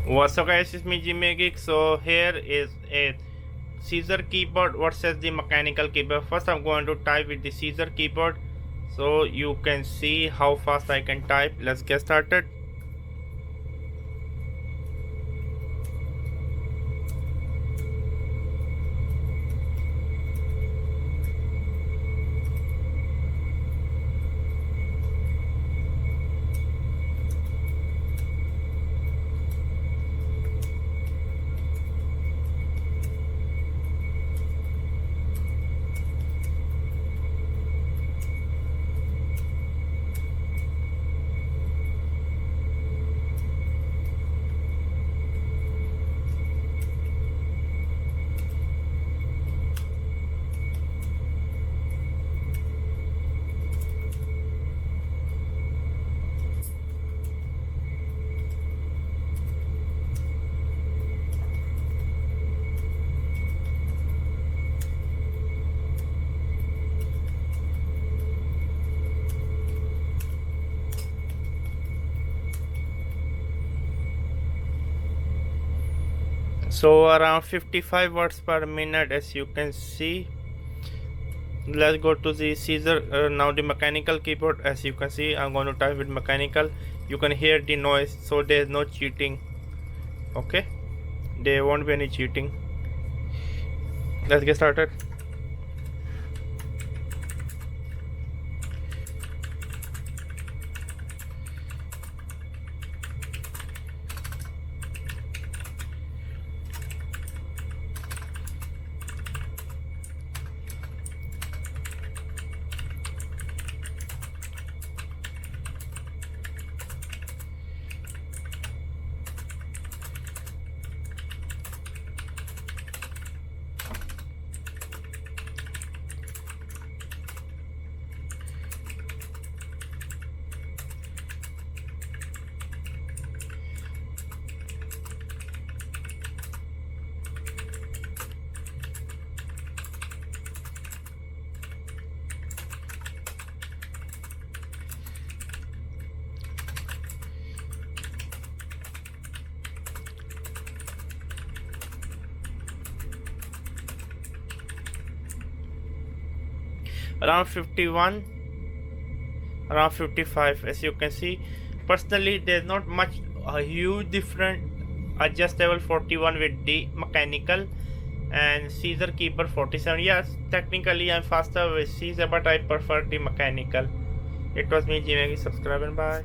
What's up guys, it's me Jimmy Geek. So here is a scissor keyboard versus the mechanical keyboard. First I'm going to type with the scissor keyboard so you can see how fast I can type. Let's get started. So around 55 words per minute, as you can see. Let's go to the scissor. Now the mechanical keyboard, as you can see, I'm going to type with mechanical. You can hear the noise, so there is no cheating. Okay, there won't be any cheating. Let's get started. Around 51, around 55, as you can see. Personally, there's not much a huge difference. Adjustable 41 with the mechanical and scissor keyboard 47. Yes, technically I'm faster with scissor, but I prefer the mechanical. It was me, Jimmy. Subscribe and bye.